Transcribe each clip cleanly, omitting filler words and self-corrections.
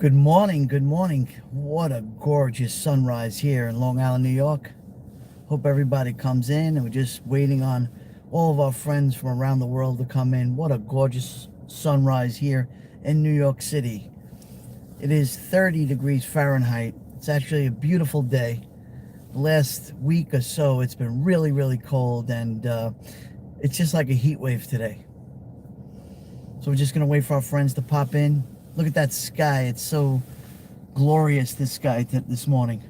Good morning, good morning. What a gorgeous sunrise here in Long Island, New York. Hope everybody comes in, and we're just waiting on all of our friends from around the world to come in. What a gorgeous sunrise here in New York City. It is 30 degrees Fahrenheit. It's actually a beautiful day. The last week or so, it's been really, really cold, and it's just like a heat wave today. So we're just gonna wait for our friends to pop in. Look at that sky. It's so glorious, this sky this morning.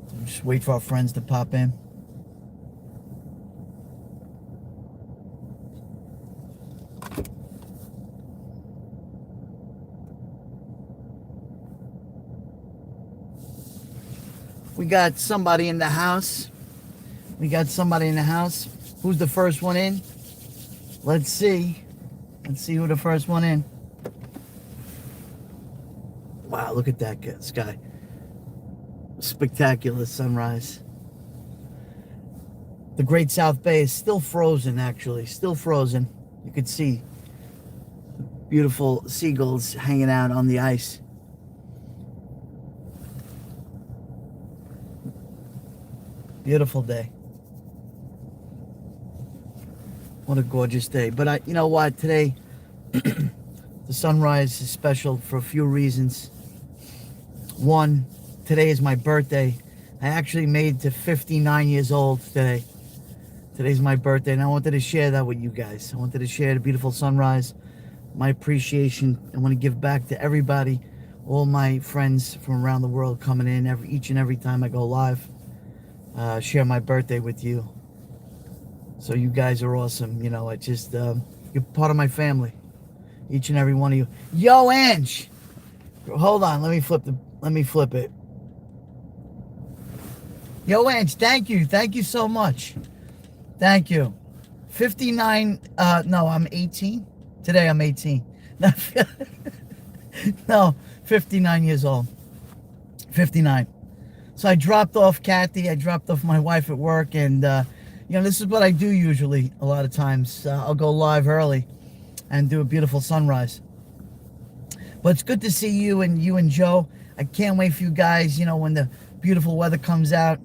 So just wait for our friends to pop in. We got somebody in the house. Who's the first one in? Let's see. Let's see who the first one in. Wow, look at that sky. Spectacular sunrise. The Great South Bay is still frozen, actually. Still frozen. You could see beautiful seagulls hanging out on the ice. Beautiful day. What a gorgeous day. But you know what? Today, the sunrise is special for a few reasons. One, today is my birthday. I actually made it to 59 years old today. Today's my birthday, and I wanted to share that with you guys. I wanted to share the beautiful sunrise, my appreciation. I want to give back to everybody, all my friends from around the world coming in each and every time I go live. Share my birthday with you. So you guys are awesome. You know, you're part of my family. Each and every one of you. Yo, Ange! Hold on, let me flip it. Yo, Ange, thank you. Thank you so much. Thank you. 59, no, I'm 18. Today I'm 18. No, 59 years old. 59. So I dropped off Kathy. I dropped off my wife at work, and this is what I do usually a lot of times. I'll go live early and do a beautiful sunrise. But it's good to see you and Joe. I can't wait for you guys, when the beautiful weather comes out,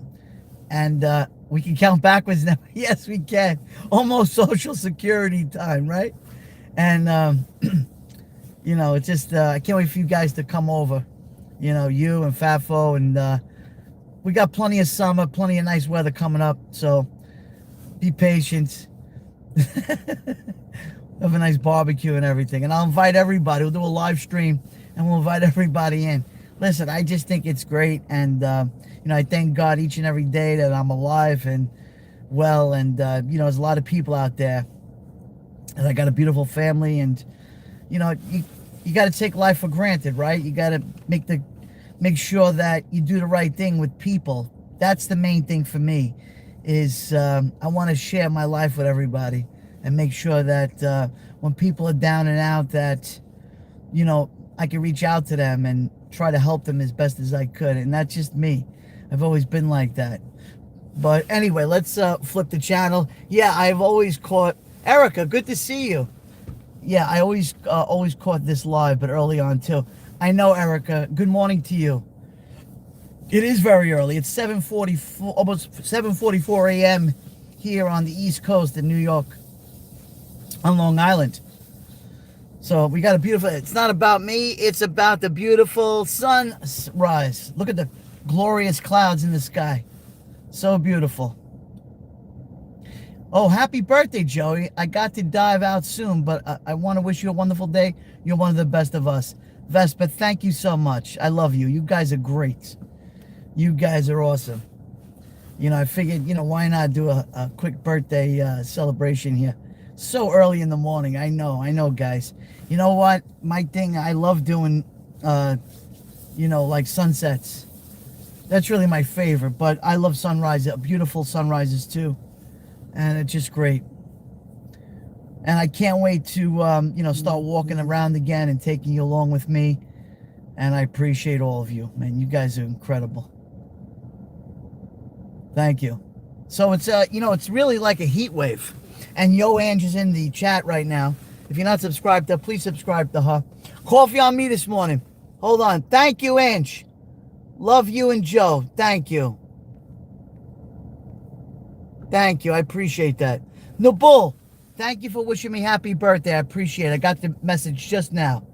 and we can count backwards now. Yes, we can. Almost Social Security time, right? And, it's just, I can't wait for you guys to come over. You and Fafo, and we got plenty of summer, plenty of nice weather coming up, so be patient. Have a nice barbecue and everything. And I'll invite everybody. We'll do a live stream, and we'll invite everybody in. Listen, I just think it's great. And, I thank God each and every day that I'm alive and well. And, there's a lot of people out there. And I got a beautiful family. And, you got to take life for granted, right? You got to make sure that you do the right thing with people. That's the main thing for me. Is I want to share my life with everybody and make sure that when people are down and out, that I can reach out to them and try to help them as best as I could. And that's just me. I've always been like that. But anyway, let's flip the channel. Yeah, I've always caught Erica. Good to see you. Yeah, I always caught this live, but early on too. I know, Erica. Good morning to you. It is very early. It's 7:44, almost 7:44 a.m. here on the East Coast in New York, on Long Island. So we got a beautiful. It's not about me. It's about the beautiful sunrise. Look at the glorious clouds in the sky. So beautiful. Oh, happy birthday, Joey. I got to dive out soon, but I want to wish you a wonderful day. You're one of the best of us. Vespa, thank you so much. I love you. You guys are great. You guys are awesome. I figured, why not do a quick birthday celebration here? So early in the morning. I know, guys. You know what? My thing, I love doing, like sunsets. That's really my favorite. But I love sunrises, beautiful sunrises too. And it's just great. And I can't wait to, start walking around again and taking you along with me. And I appreciate all of you, man. You guys are incredible. Thank you. So it's, it's really like a heat wave. And Yo Ange is in the chat right now. If you're not subscribed to her, please subscribe to her. Coffee on me this morning. Hold on. Thank you, Ange. Love you and Joe. Thank you. Thank you. I appreciate that. Nabul, thank you for wishing me happy birthday. I appreciate it. I got the message just now.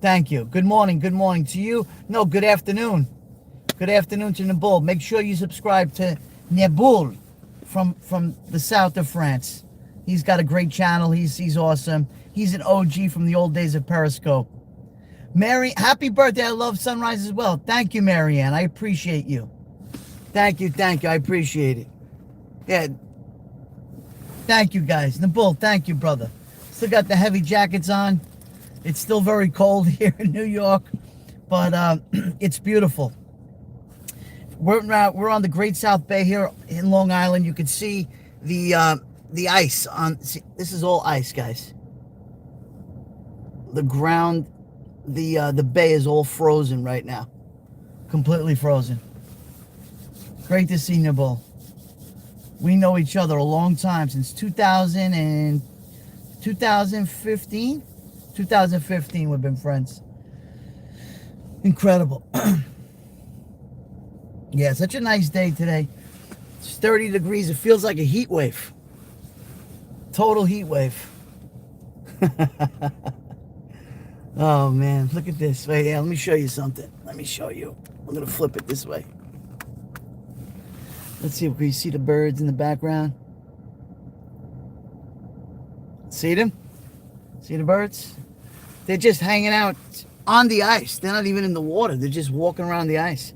Thank you. Good morning. Good morning to you. No, good afternoon. Good afternoon to Nabul. Make sure you subscribe to Nabul from the south of France. He's got a great channel. He's awesome. He's an OG from the old days of Periscope. Mary, happy birthday. I love sunrise as well. Thank you, Marianne. I appreciate you. Thank you. Thank you. I appreciate it. Yeah. Thank you, guys. Nabul, thank you, brother. Still got the heavy jackets on. It's still very cold here in New York, but it's beautiful. We're on the Great South Bay here in Long Island. You can see the ice on. See, this is all ice, guys. The ground, the bay is all frozen right now, completely frozen. Great to see you, Nabul. We know each other a long time, since 2015. 2015 we've been friends. Incredible. Yeah, such a nice day today. It's 30 degrees. It feels like a heat wave. Total heat wave. Oh man, look at this. Wait, yeah, let me show you something. Let me show you. I'm gonna flip it this way. Let's see if we see the birds in the background. See them? See the birds? They're just hanging out on the ice. They're not even in the water. They're just walking around the ice.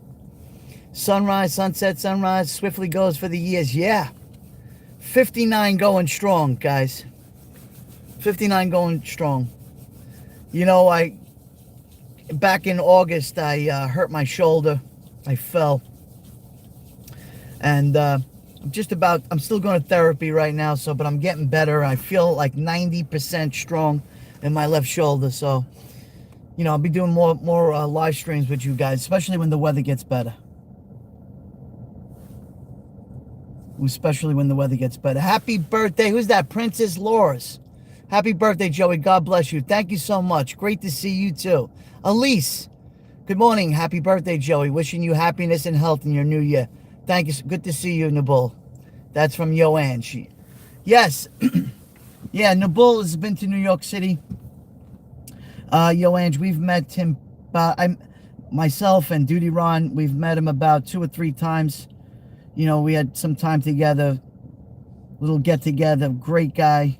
Sunrise, sunset, sunrise, swiftly goes for the years. Yeah. 59 going strong, guys. 59 going strong. You know, back in August, I hurt my shoulder. I fell. And I'm still going to therapy right now, but I'm getting better. I feel like 90% strong in my left shoulder. So, you know, I'll be doing more live streams with you guys, especially when the weather gets better. Especially when the weather gets better. Happy birthday. Who's that? Princess Laura's. Happy birthday, Joey. God bless you. Thank you so much. Great to see you too. Elise, good morning. Happy birthday, Joey. Wishing you happiness and health in your new year. Thank you. Good to see you, Nabul. That's from Yoann. Yes. Yeah, Nabul has been to New York City. Yoann, we've met him. Myself and Duty Ron, we've met him about 2 or 3 times. You know, we had some time together. Little get together. Great guy.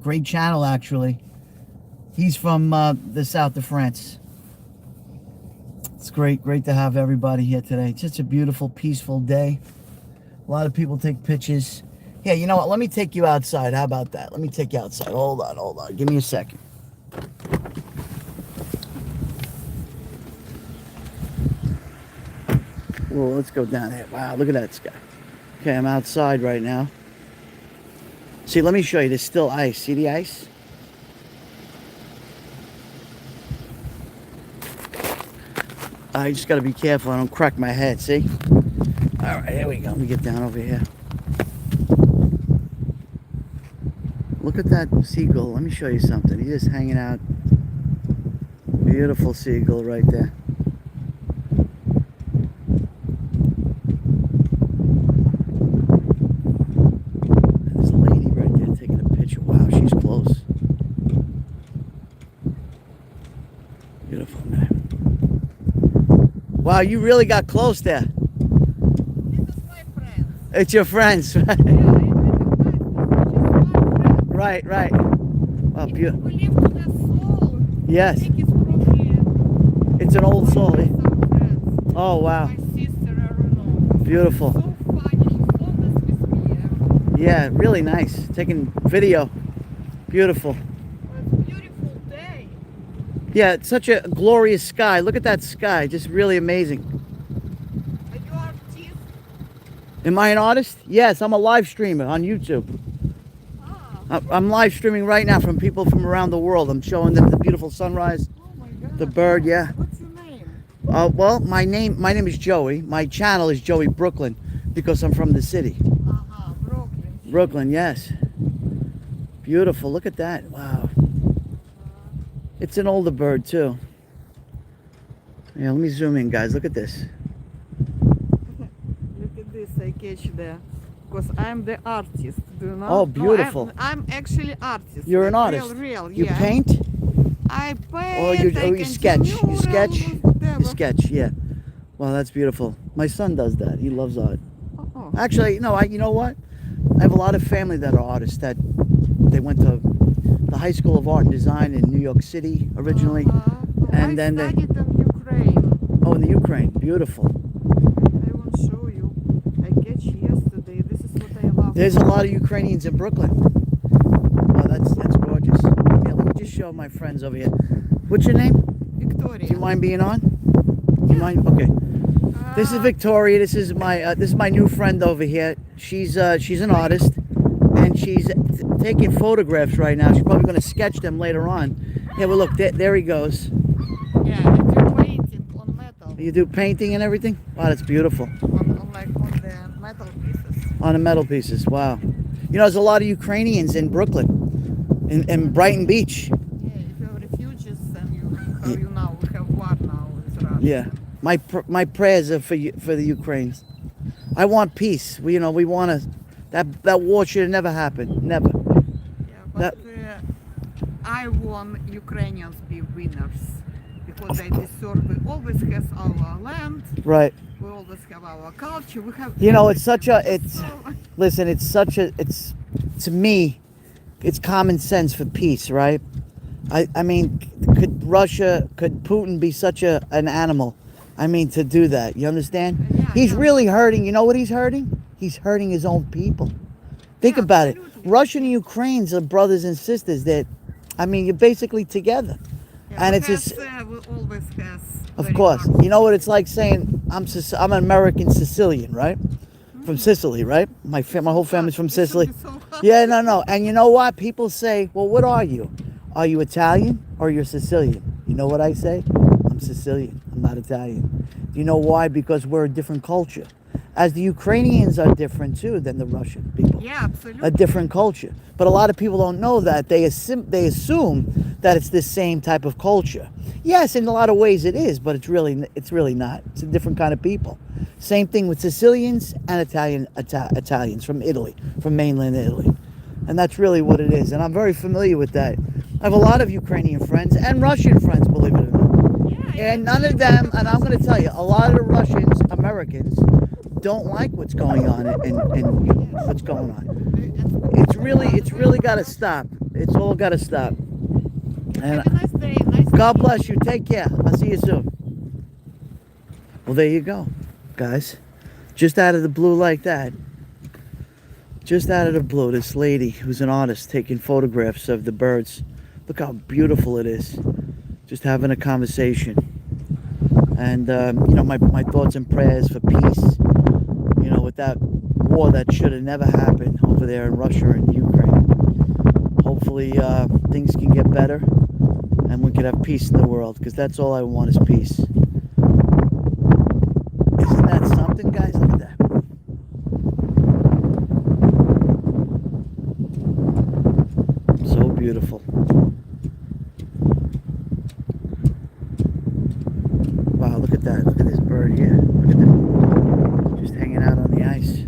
Great channel, actually. He's from the south of France. It's great to have everybody here today. It's just a beautiful, peaceful day. A lot of people take pictures. Yeah, you know what? Let me take you outside. How about that? Let me take you outside. Hold on. Give me a second. Well, let's go down here. Wow, look at that sky. Okay, I'm outside right now. See, let me show you. There's still ice. See the ice? I just got to be careful I don't crack my head, see? All right, here we go. Let me get down over here. Look at that seagull. Let me show you something. He's just hanging out. Beautiful seagull right there. And there's a lady right there taking a picture. Wow, she's close. Beautiful, man. Wow, you really got close there. This is my friend. It's your friends, right? Yeah, Right. Wow, beautiful. we live to the soul. Yes. I think it's from here. It's an old soul. My friends. Oh, wow. My sister, I don't know. Beautiful. So funny. She's always with me. Yeah, really nice. Taking video. Beautiful. It's a beautiful day. Yeah, it's such a glorious sky. Look at that sky. Just really amazing. Are you artist? Am I an artist? Yes, I'm a live streamer on YouTube. I'm live streaming right now from people from around the world. I'm showing them the beautiful sunrise, Oh my God. the bird, yeah. What's your name? Well, my name is Joey. My channel is JoeyBklyn because I'm from the city. Brooklyn. Brooklyn, yes. Beautiful. Look at that. Wow. It's an older bird too. Yeah, let me zoom in, guys. Look at this. Look at this, I catch there. Because I'm the artist, do you know? Oh, beautiful. No, I'm actually artist. You're an like artist. Real, You yeah. paint? I paint, Or I you can sketch? do You sketch? mural, You whatever. sketch, yeah. Wow, that's beautiful. My son does that. He loves art. Oh. Actually, no, you know what? I have a lot of family that are artists that they went to the High School of Art and Design in New York City originally. And I then they, studied in Ukraine. oh, in the Ukraine. Beautiful. I will show you. I catch yesterday. This is what I love. There's a lot of Ukrainians in Brooklyn. Wow, that's gorgeous. Yeah, let me just show my friends over here. What's your name? Victoria. Do you mind being on? Do you mind? Okay. This is Victoria. This is my new friend over here. She's an artist, and she's taking photographs right now. She's probably going to sketch them later on. Yeah, well, look, there he goes. Yeah, I do painting on metal. You do painting and everything? Wow, that's beautiful. On the metal pieces. On the metal pieces. Wow. You know, there's a lot of Ukrainians in Brooklyn, in Brighton Beach. Yeah, if you're refugees and you now we have war now with Russia. Yeah. My prayers are for the Ukrainians. I want peace. We want to. That war should have never happened. Never. Yeah, but I want Ukrainians be winners because they deserve. We always have our land. Right. We always have our culture. We have. You know, it's such a. So, It's to me, it's common sense for peace, right? I mean, could Putin be such an animal? I mean, to do that, you understand? Yeah, He's no. really hurting. You know what he's hurting? He's hurting his own people. Think Yeah, about it. absolutely. Russia and Ukraine's are brothers and sisters. That, I mean, you're basically together. yeah, And we it's just, we always has. of very course, hard you know what it's like saying I'm an American Sicilian, right? From Sicily, right? My whole family's from It should Sicily. be so hard. Yeah, no. And you know what? People say, well, what are you? Are you Italian or you're Sicilian? You know what I say? I'm Sicilian. I'm not Italian. Do you know why? Because we're a different culture. As the Ukrainians are different too than the Russian people. Yeah, absolutely. A different culture. But a lot of people don't know that. They assume that it's the same type of culture. Yes, in a lot of ways it is, but it's really not. It's a different kind of people. Same thing with Sicilians and Italians from Italy, from mainland Italy. And that's really what it is. And I'm very familiar with that. I have a lot of Ukrainian friends and Russian friends, believe it or not. Yeah, And none of them, and I'm going to tell you, a lot of the Russians, Americans, don't like what's going on and what's going on. It's really got to stop. It's all got to stop. And Have a nice day. Nice God day. bless you. Take care. I'll see you soon. Well, there you go, guys. Just out of the blue like that. Just out of the blue, this lady who's an artist taking photographs of the birds. Look how beautiful it is. Just having a conversation. And, my thoughts and prayers for peace. With that war that should have never happened over there in Russia and Ukraine. Hopefully things can get better and we can have peace in the world, because that's all I want is peace. Isn't that something, guys? Look at that. So beautiful. Wow, look at that. Look at this bird here. Look at that. Just hanging out on the ice.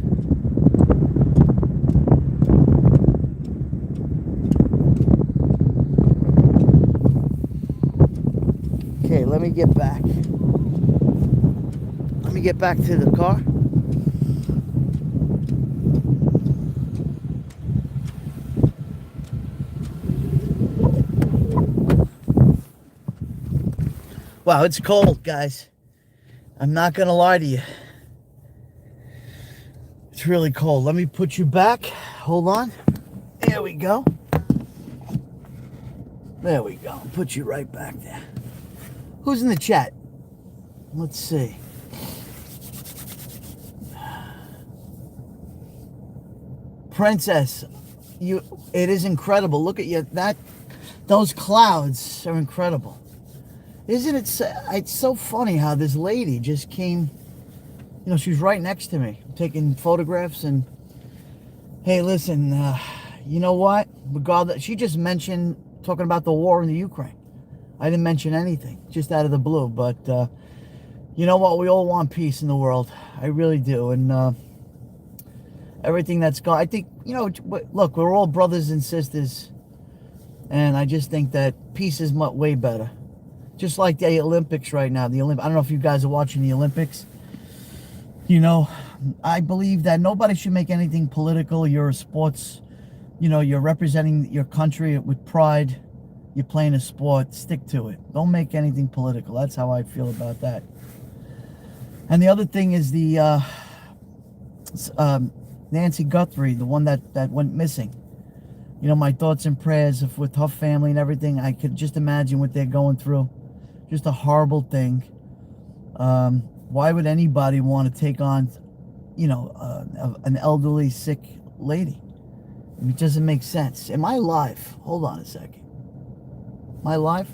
Okay, let me get back. Let me get back to the car. Wow, it's cold, guys. I'm not gonna lie to you. It's really cold. Let me put you back. Hold on. There we go. There we go. Put you right back there. Who's in the chat? Let's see. Princess, it is incredible. Look at you. Those clouds are incredible. Isn't it? It's so funny how this lady just came. She's right next to me, taking photographs. And hey, listen, you know what? Regardless, she just mentioned talking about the war in the Ukraine. I didn't mention anything, just out of the blue. But You know what? We all want peace in the world. I really do. And everything that's gone, I think, look, we're all brothers and sisters. And I just think that peace is way better. Just like the Olympics right now. I don't know if you guys are watching the Olympics. I believe that nobody should make anything political. You're a sports, you're representing your country with pride. You're playing a sport. Stick to it. Don't make anything political. That's how I feel about that. And the other thing is the Nancy Guthrie, the one that went missing. My thoughts and prayers with her family and everything. I could just imagine what they're going through. Just a horrible thing. Why would anybody want to take on, an elderly, sick lady? It doesn't make sense. Am I live? Hold on a second. Am I live?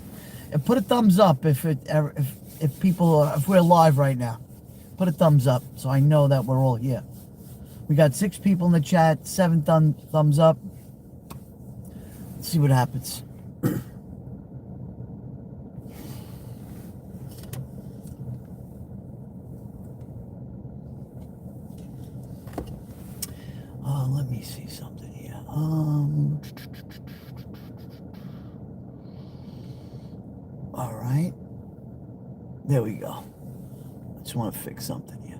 And put a thumbs up if we're live right now. Put a thumbs up so I know that we're all here. We got 6 people in the chat, 7 thumbs up. Let's see what happens. Let me see something here. All right. There we go. I just want to fix something here.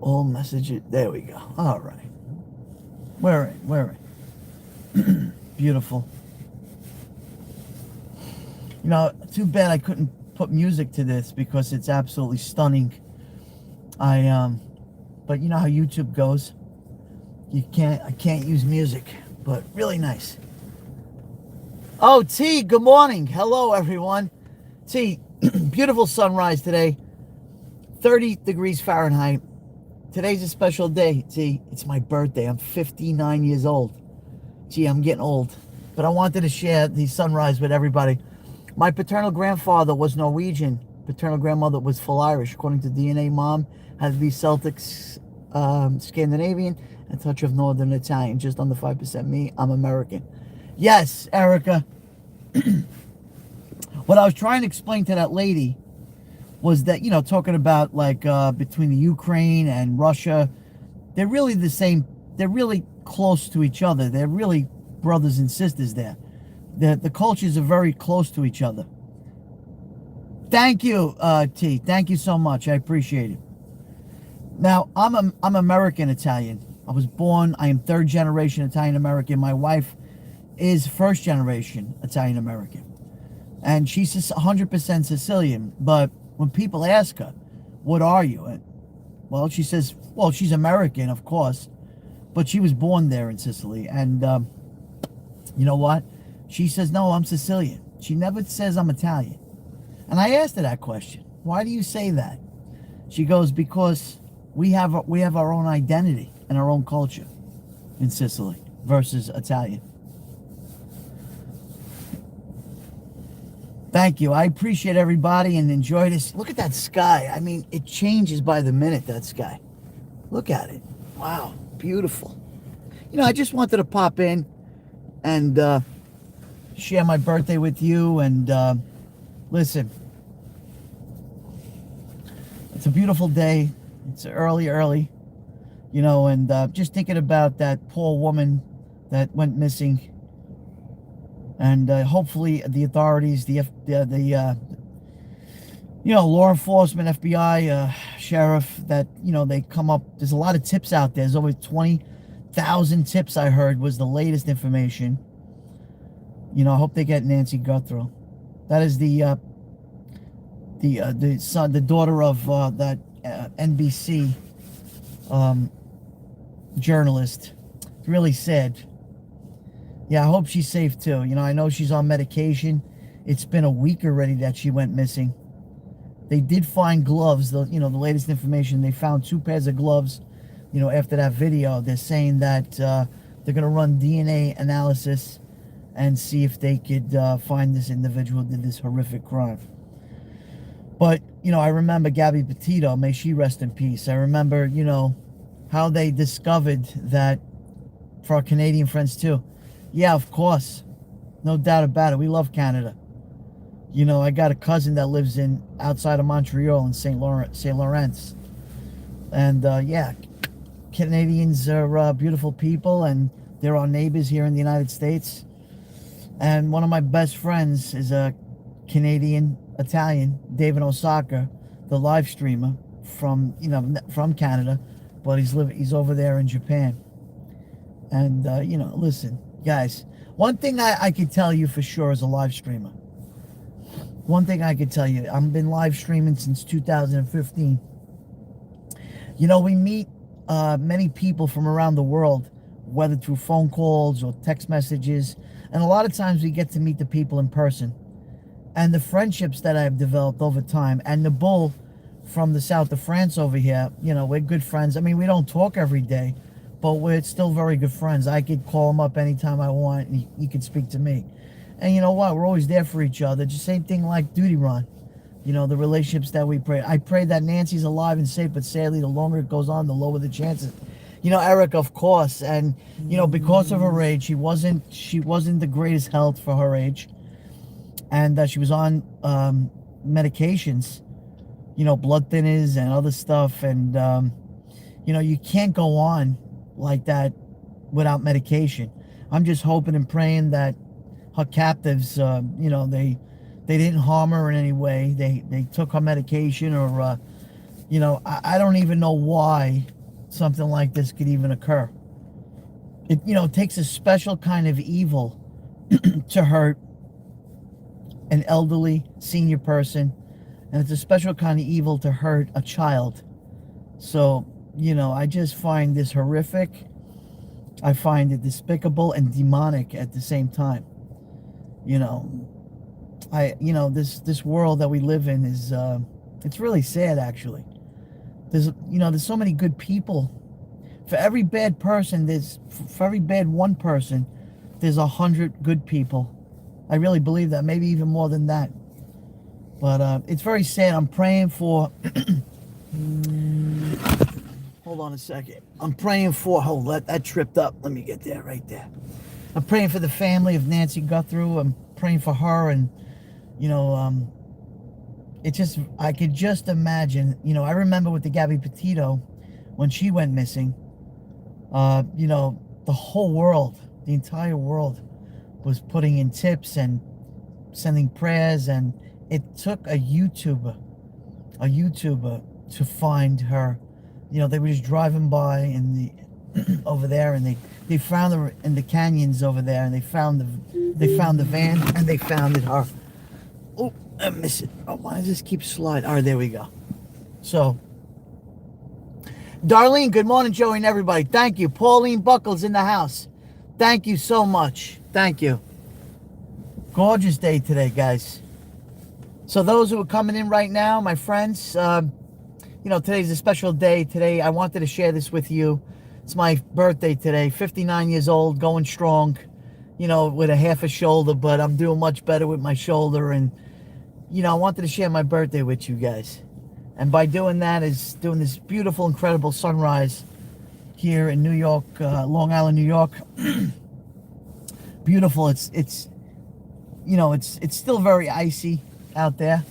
All messages. There we go. All right. We're in. Beautiful. Too bad I couldn't put music to this because it's absolutely stunning. But you know how YouTube goes. I can't use music, but really nice. Oh, T, good morning. Hello, everyone. T, beautiful sunrise today. 30 degrees Fahrenheit. Today's a special day, T. It's my birthday. I'm 59 years old. Gee, I'm getting old. But I wanted to share the sunrise with everybody. My paternal grandfather was Norwegian. Paternal grandmother was full Irish. According to DNA, mom had to be Celtic, Scandinavian, and a touch of Northern Italian. Just under 5% me. I'm American. Yes, Erica. What I was trying to explain to that lady was that, talking about between the Ukraine and Russia, they're really the same. They're really close to each other. They're really brothers and sisters there. The cultures are very close to each other. Thank you, T. Thank you so much. I appreciate it. Now, I'm American Italian. I am 3rd generation Italian American. My wife is 1st generation Italian American. And she's 100% Sicilian. But when people ask her, what are you? Well, she says, she's American, of course. But she was born there in Sicily. And you know what? She says, no, I'm Sicilian. She never says I'm Italian. And I asked her that question. Why do you say that? She goes, because we have our own identity and our own culture in Sicily versus Italian. Thank you. I appreciate everybody and enjoy this. Look at that sky. I mean, it changes by the minute, that sky. Look at it. Wow. Beautiful. I just wanted to pop in and share my birthday with you. And listen, it's a beautiful day. It's early, and just thinking about that poor woman that went missing. And hopefully the authorities, the law enforcement, FBI, sheriff, that, they come up. There's a lot of tips out there. There's over 20,000 tips I heard was the latest information. I hope they get Nancy Guthrie. That is the daughter of that NBC journalist. It's really sad. Yeah, I hope she's safe too. I know she's on medication. It's been a week already that she went missing. They did find gloves. The latest information, they found 2 pairs of gloves. After that video, they're saying that they're going to run DNA analysis and see if they could find this individual who did this horrific crime. But, I remember Gabby Petito, may she rest in peace. I remember, how they discovered that for our Canadian friends too. Yeah, of course. No doubt about it. We love Canada. You know, I got a cousin that lives in outside of Montreal in St. Lawrence. And yeah, Canadians are beautiful people, and they're our neighbors here in the United States. And one of my best friends is a Canadian Italian, David Osaka, the live streamer from from Canada, but he's over there in Japan. And listen, guys, one thing I could tell you for sure as a live streamer. One thing I could tell you, I've been live streaming since 2015. We meet many people from around the world, whether through phone calls or text messages, and a lot of times we get to meet the people in person. And the friendships that I've developed over time, and the bull from the south of France over here, we're good friends. I mean, we don't talk every day, but we're still very good friends. I could call him up anytime I want, and he could speak to me. And you know what? We're always there for each other. Just same thing like Duty Ron. The relationships that we pray. I pray that Nancy's alive and safe, but sadly, the longer it goes on, the lower the chances. Eric, of course, and because of her age, she wasn't the greatest health for her age, and she was on medications, blood thinners and other stuff, and you can't go on like that without medication. I'm just hoping and praying that her captives, they didn't harm her in any way. They took her medication, or I don't even know why something like this could even occur. It takes a special kind of evil to hurt an elderly senior person, and it's a special kind of evil to hurt a child. So I just find this horrific. I find it despicable and demonic at the same time. This world that we live in is it's really sad, actually. There's so many good people. For every bad person, for every bad one person, there's 100 good people. I really believe that, maybe even more than that. But it's very sad. I'm praying for hold on a second. I'm praying for that tripped up. Let me get there, right there. I'm praying for the family of Nancy Guthrie. I'm praying for her, and I could just imagine, I remember with the Gabby Petito, when she went missing, the whole world, the entire world was putting in tips and sending prayers, and it took a YouTuber to find her. They were just driving by over there, and they found her in the canyons over there, and they found the van, and they found her. Oh, I miss it. Oh, why does this keep sliding? All right, there we go. So, Darlene, good morning, Joey and everybody. Thank you. Pauline Buckles in the house. Thank you so much. Thank you. Gorgeous day today, guys. So those who are coming in right now, my friends, today's a special day. Today, I wanted to share this with you. It's my birthday today, 59 years old, going strong, with a half a shoulder, but I'm doing much better with my shoulder. And, I wanted to share my birthday with you guys. And by doing that is doing this beautiful, incredible sunrise here in New York, Long Island, New York. Beautiful. It's still very icy out there.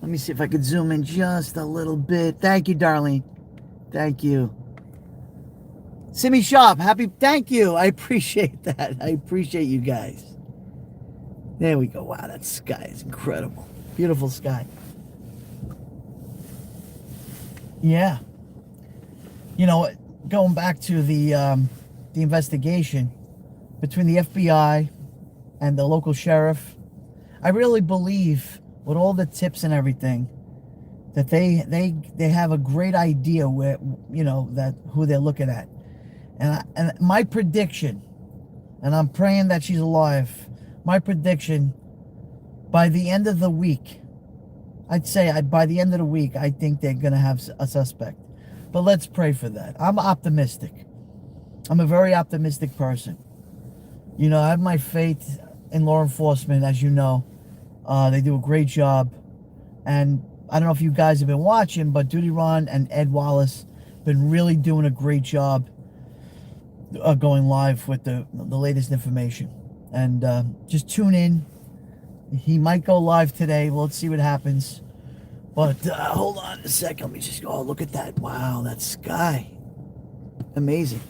Let me see if I could zoom in just a little bit. Thank you, Darlene. Thank you. Simi Shop, thank you. I appreciate that. I appreciate you guys. There we go. Wow, that sky is incredible. Beautiful sky. Yeah. Going back to the investigation between the FBI and the local sheriff, I really believe with all the tips and everything that they have a great idea where that who they're looking at. And my prediction, and I'm praying that she's alive, my prediction, by the end of the week, by the end of the week, I think they're going to have a suspect. But let's pray for that. I'm optimistic. I'm a very optimistic person. I have my faith in law enforcement, as you know. They do a great job. And I don't know if you guys have been watching, but Duty Ron and Ed Wallace have been really doing a great job going live with the latest information. And just tune in. He might go live today. Well, let's see what happens. But hold on a second. Let me just go. Oh, look at that. Wow, that sky. Amazing.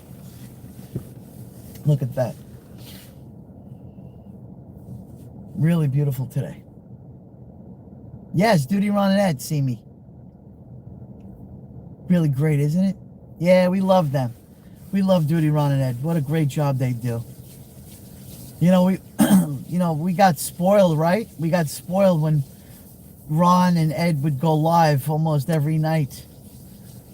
Look at that. Really beautiful today. Yes, Duty Ron and Ed see me. Really great, isn't it? Yeah, we love them. We love Duty Ron and Ed. What a great job they do. You know, we got spoiled, right? We got spoiled when Ron and Ed would go live almost every night.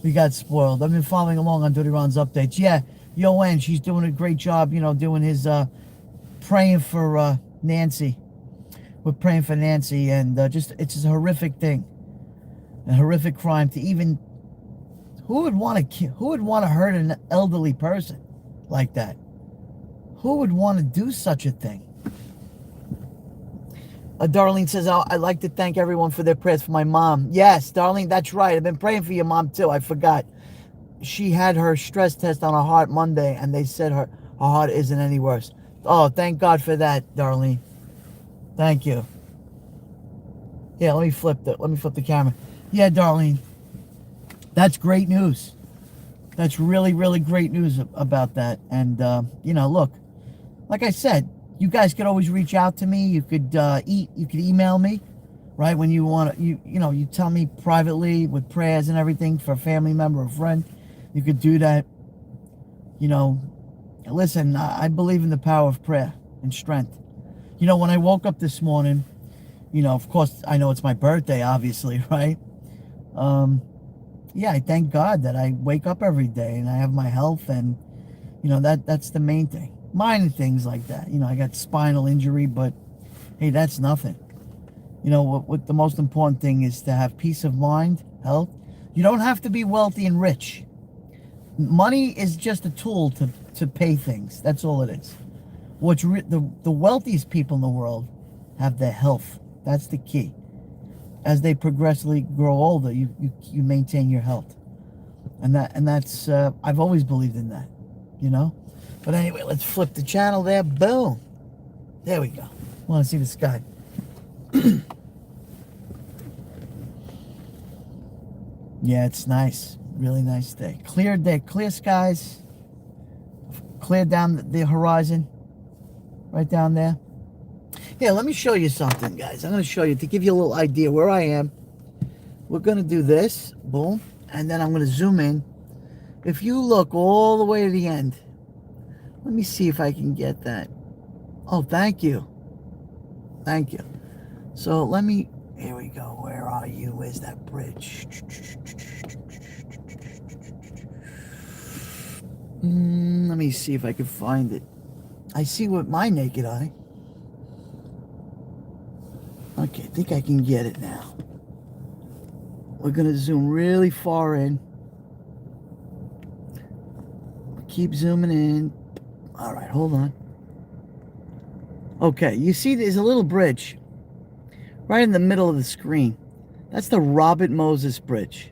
We got spoiled. I've been following along on Duty Ron's updates. Yeah, Yoann, she's doing a great job, doing his praying for Nancy. We're praying for Nancy, and it's just a horrific thing. A horrific crime to even... Who would want to hurt an elderly person like that? Who would want to do such a thing? Darlene says, I'd like to thank everyone for their prayers for my mom. Yes, Darlene, that's right. I've been praying for your mom, too. I forgot. She had her stress test on her heart Monday, and they said her heart isn't any worse. Oh, thank God for that, Darlene. Thank you. Yeah, let me flip the camera. Yeah, Darlene. That's great news. That's really, really great news about that. And, look, like I said, you guys could always reach out to me. You could email me, right? When you want to, you tell me privately with prayers and everything for a family member or friend. You could do that. Listen, I believe in the power of prayer and strength. When I woke up this morning, of course, I know it's my birthday, obviously, right? Yeah, I thank God that I wake up every day and I have my health, and, that's the main thing. Minor things like that. I got spinal injury, but hey, that's nothing. What the most important thing is to have peace of mind, health. You don't have to be wealthy and rich. Money is just a tool to pay things. That's all it is. The wealthiest people in the world have their health. That's the key. As they progressively grow older, you maintain your health, and that's I've always believed in that, But anyway, let's flip the channel there. Boom. There we go. Want to see the sky? Yeah, it's nice. Really nice day. Clear day. Clear skies. Clear down the horizon. Right down there. Yeah, let me show you something, guys. I'm going to show you to give you a little idea where I am. We're going to do this. Boom. And then I'm going to zoom in. If you look all the way to the end. Let me see if I can get that. Oh, thank you. Thank you. So let me... Here we go. Where are you? Where's that bridge? Let me see if I can find it. I see with my naked eye. Okay, I think I can get it now. We're going to zoom really far in. Keep zooming in. All right, hold on. Okay, you see there's a little bridge right in the middle of the screen. That's the Robert Moses Bridge.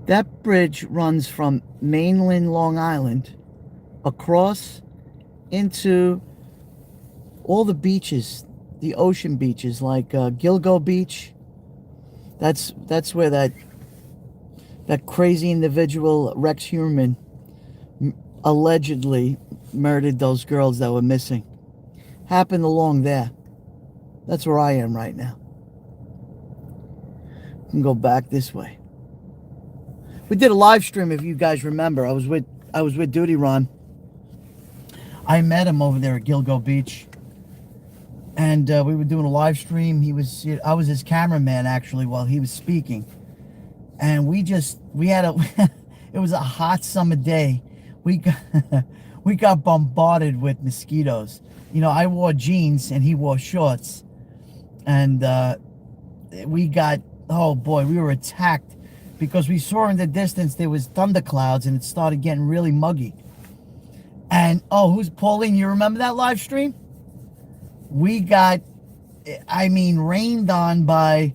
That bridge runs from mainland Long Island across into all the beaches, the ocean beaches, like Gilgo Beach. That's where that crazy individual Rex Heuermann allegedly murdered those girls that were missing. Happened along there. That's where I am right now. I can go back this way. We did a live stream, if you guys remember. I was with Duty Ron. I met him over there at Gilgo Beach, and we were doing a live stream. I was his cameraman actually while he was speaking, and we had a it was a hot summer day. We got bombarded with mosquitoes. I wore jeans and he wore shorts, and we were attacked because we saw in the distance there was thunderclouds and it started getting really muggy. And who's Pauline? You remember that live stream? We got, rained on by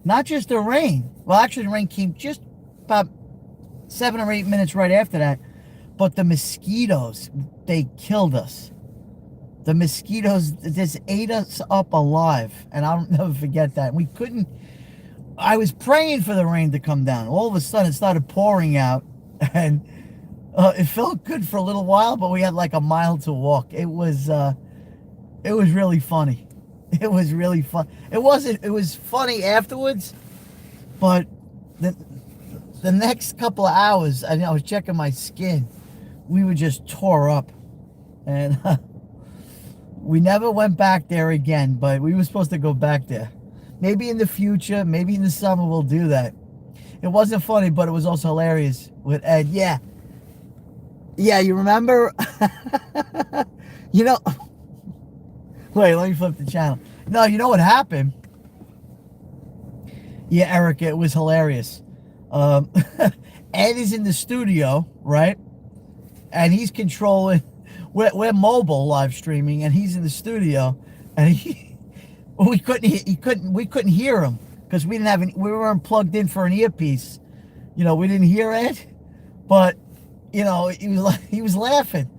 not just the rain. Well, actually the rain came just about 7 or 8 minutes right after that. But the mosquitoes, they killed us. The mosquitoes just ate us up alive, and I'll never forget that. We couldn't. I was praying for the rain to come down. All of a sudden, it started pouring out, and it felt good for a little while, but we had like a mile to walk. It was really funny. It was really fun. It wasn't. It was funny afterwards, but the next couple of hours, I was checking my skin. We were just tore up, and we never went back there again. But we were supposed to go back there. Maybe in the future, maybe in the summer, we'll do that. It wasn't funny, but it was also hilarious with Ed. Yeah, you remember? You know. Wait, let me flip the channel. No, you know what happened? Yeah, Erica, it was hilarious. Ed is in the studio, right? And he's controlling. We're mobile live streaming, and he's in the studio, and we couldn't hear him because we weren't plugged in for an earpiece. We didn't hear Ed, but he was laughing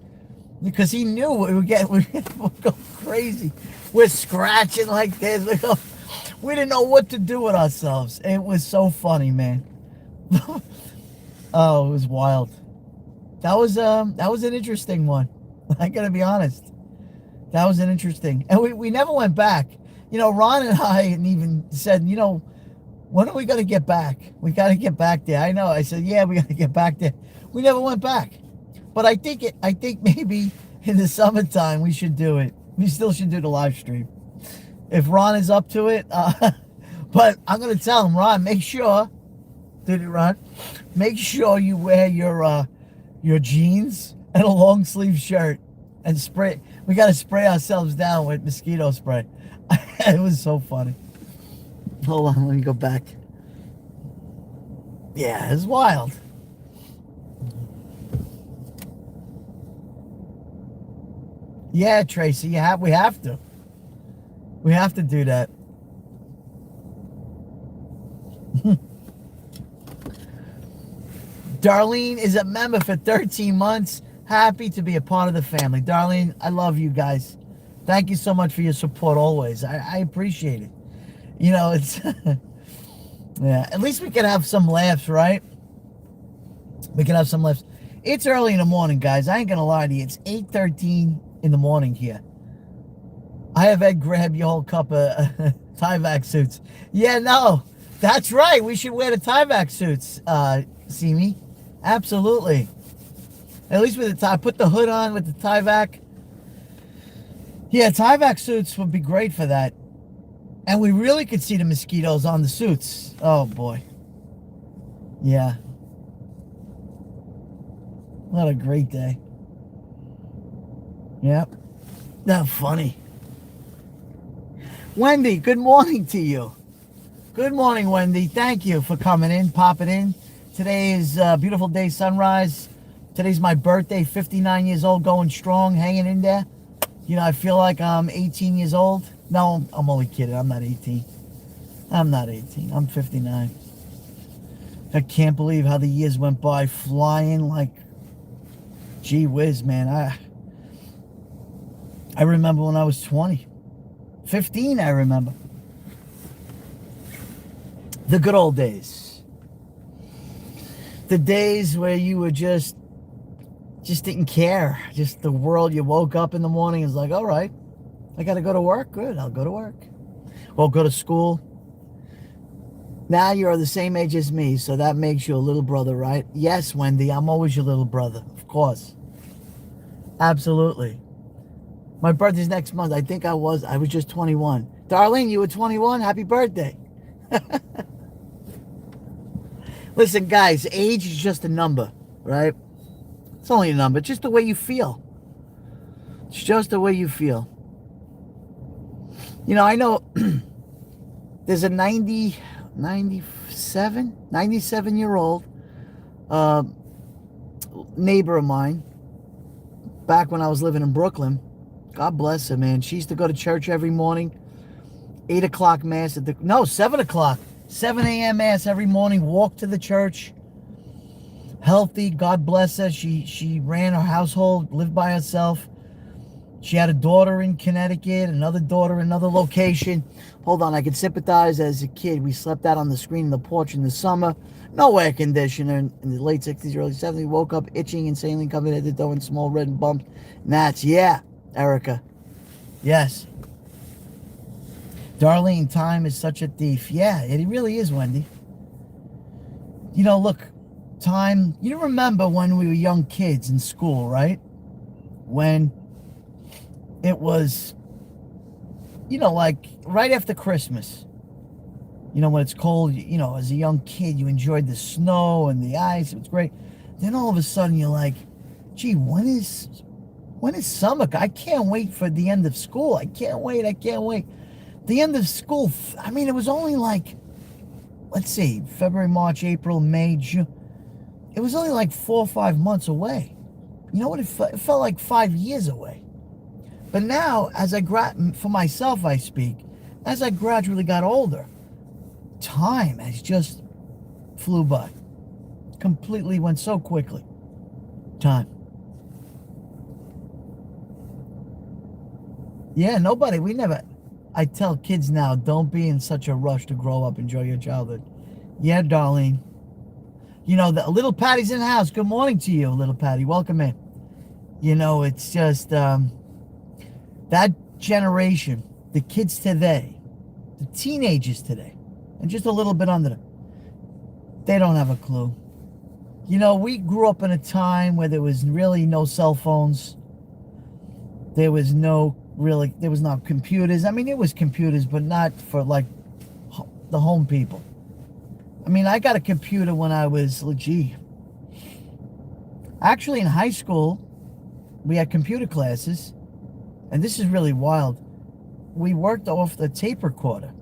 because he knew we would go crazy. We're scratching like this. We didn't know what to do with ourselves. It was so funny, man. Oh, it was wild. That was an interesting one. I gotta be honest. That was an interesting, and we never went back. Ron and I even said, when are we gonna get back? We gotta get back there. I know. I said, yeah, we gotta get back there. We never went back, but I think maybe in the summertime we should do it. We still should do the live stream if Ron is up to it. But I'm gonna tell him, Ron, make sure, Ron, make sure you wear your jeans and a long sleeve shirt and spray. We gotta spray ourselves down with mosquito spray. It was so funny. Hold on, let me go back. Yeah, it's wild. Yeah, Tracy, we have to. We have to do that. Darlene is a member for 13 months. Happy to be a part of the family. Darlene, I love you guys. Thank you so much for your support always. I appreciate it. It's yeah, at least we can have some laughs, right? We can have some laughs. It's early in the morning, guys. I ain't gonna lie to you. It's 8:13 in the morning here. I have Ed grab your whole cup of Tyvek suits. Yeah, no, that's right. We should wear the Tyvek suits, see me? Absolutely. At least with the tie, put the hood on with the Tyvek. Yeah, Tyvek suits would be great for that. And we really could see the mosquitoes on the suits. Oh, boy. Yeah. What a great day. Yep. That's funny. Wendy, good morning to you. Good morning, Wendy. Thank you for coming in, popping in. Today is a beautiful day, sunrise. Today's my birthday, 59 years old, going strong, hanging in there. I feel like I'm 18 years old. No, I'm only kidding. I'm not 18. I'm not 18. I'm 59. I can't believe how the years went by flying like, gee whiz, man. I remember when I was 20. 15, I remember. The good old days. The days where you were just didn't care. Just the world, you woke up in the morning, is like, all right, I got to go to work. Good, I'll go to work. Well, go to school. Now you're the same age as me, so that makes you a little brother, right? Yes, Wendy, I'm always your little brother, of course. Absolutely. My birthday's next month. I think I was just 21. Darlene, you were 21? Happy birthday. Listen, guys, age is just a number, right? It's only a number. It's just the way you feel. It's just the way you feel. I know there's a 97-year-old neighbor of mine back when I was living in Brooklyn. God bless her, man. She used to go to church every morning. 8 o'clock mass 7 o'clock. 7 a.m. mass every morning. Walk to the church. Healthy. God bless her. She ran her household, lived by herself. She had a daughter in Connecticut, another daughter in another location. Hold on, I can sympathize. As a kid, we slept out on the screen in the porch in the summer. No air conditioner. In the late 60s, early 70s, woke up itching, insanely covered at the door and small red bump. Gnats. Yeah, Erica. Yes. Darlene, time is such a thief. Yeah, it really is, Wendy. You know, look, time, you remember when we were young kids in school, right? When it was, you know, like right after Christmas, you know, when it's cold, you know, as a young kid, you enjoyed the snow and the ice. It was great. Then all of a sudden you're like, gee, when is summer? I can't wait for the end of school. I can't wait. The end of school, I mean, it was only like, let's see, February, March, April, May, June. It was only like 4 or 5 months away. You know what? It felt like 5 years away. But now, for myself I speak, as I gradually got older, time has just flew by. Completely went so quickly. Time. Yeah, I tell kids now, don't be in such a rush to grow up. Enjoy your childhood. Yeah, Darlene. You know, the little Patty's in the house. Good morning to you, little Patty. Welcome in. You know, it's just that generation, the kids today, the teenagers today, and just a little bit under them, they don't have a clue. You know, we grew up in a time where there was really no cell phones. There was no computers. I mean, it was computers, but not for like the home people. I mean, I got a computer when I was, actually in high school, we had computer classes, and this is really wild. We worked off the tape recorder.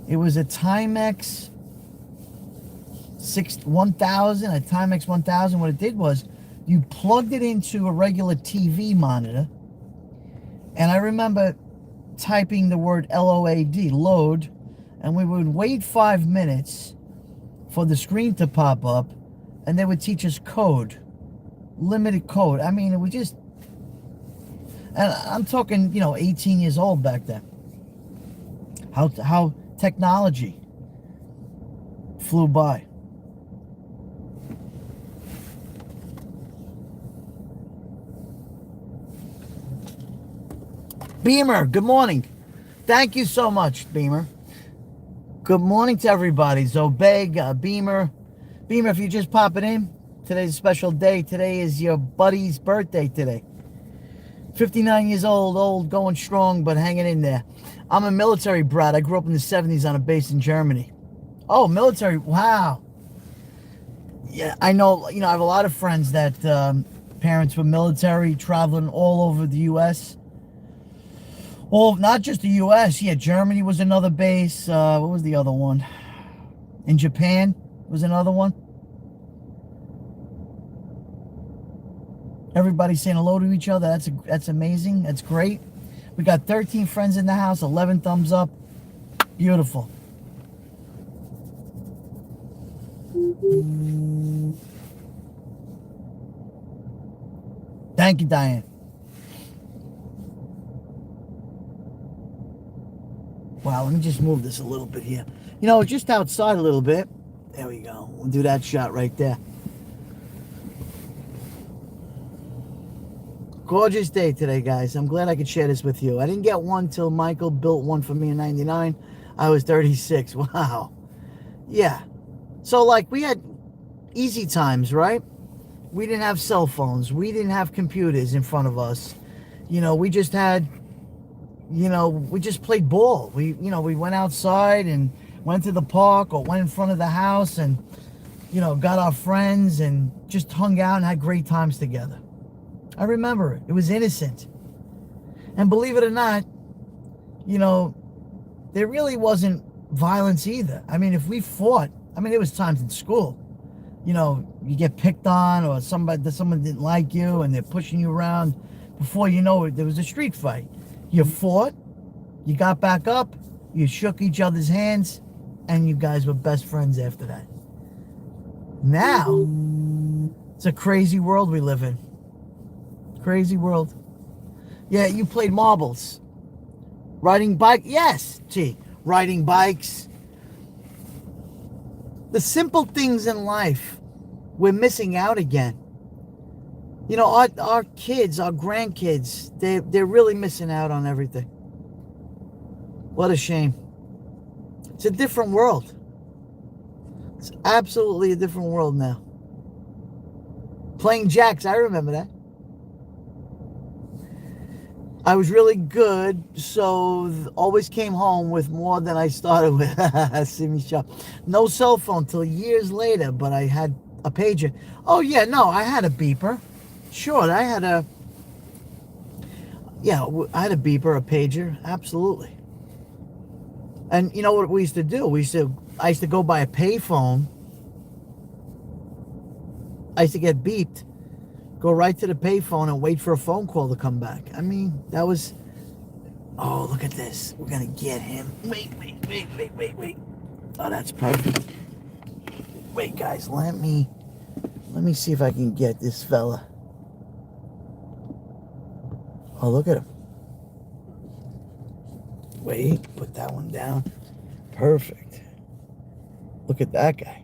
It was a Timex 1000, a Timex 1000. What it did was you plugged it into a regular TV monitor, and I remember typing the word LOAD, load, and we would wait 5 minutes for the screen to pop up, and they would teach us code, limited code. I mean, it was just, and I'm talking, 18 years old back then. How technology flew by. Beamer, good morning. Thank you so much, Beamer. Good morning to everybody. Zobeg, Beamer. Beamer, if you're just popping in, today's a special day. Today is your buddy's birthday today. 59 years old, going strong, but hanging in there. I'm a military brat. I grew up in the 70s on a base in Germany. Oh, military, wow. Yeah, I know, I have a lot of friends that parents were military, traveling all over the U.S. Well, not just the U.S. Yeah, Germany was another base. What was the other one? In Japan was another one. Everybody's saying hello to each other. That's amazing. That's great. We got 13 friends in the house. 11 thumbs up. Beautiful. Thank you, Diane. Wow, let me just move this a little bit here. Just outside a little bit. There we go. We'll do that shot right there. Gorgeous day today, guys. I'm glad I could share this with you. I didn't get one till Michael built one for me in 99. I was 36. Wow. Yeah. So, we had easy times, right? We didn't have cell phones. We didn't have computers in front of us. We just had... we just played ball. We went outside and went to the park or went in front of the house and, got our friends and just hung out and had great times together. I remember it. It was innocent. And believe it or not, there really wasn't violence either. I mean, if we fought, there was times in school, you get picked on or someone didn't like you and they're pushing you around. Before you know it, there was a street fight. You fought, you got back up, you shook each other's hands, and you guys were best friends after that. Now, it's a crazy world we live in. Crazy world. Yeah, you played marbles. Riding bike, yes, T. Riding bikes. The simple things in life, we're missing out again. You know, our kids, our grandkids, they're really missing out on everything. What a shame. It's a different world. It's absolutely a different world now. Playing jacks, I remember that. I was really good, so always came home with more than I started with. See me shop. No cell phone till years later, but I had a pager. Oh yeah, no, I had a beeper. Sure, I had a beeper, a pager, absolutely. And you know what we used to do? I used to go by a payphone. I used to get beeped, go right to the payphone and wait for a phone call to come back. I mean, that was... Oh, look at this. We're going to get him. Wait. Oh, that's perfect. Wait, guys, let me see if I can get this fella. Oh, look at him. Wait, put that one down. Perfect. Look at that guy.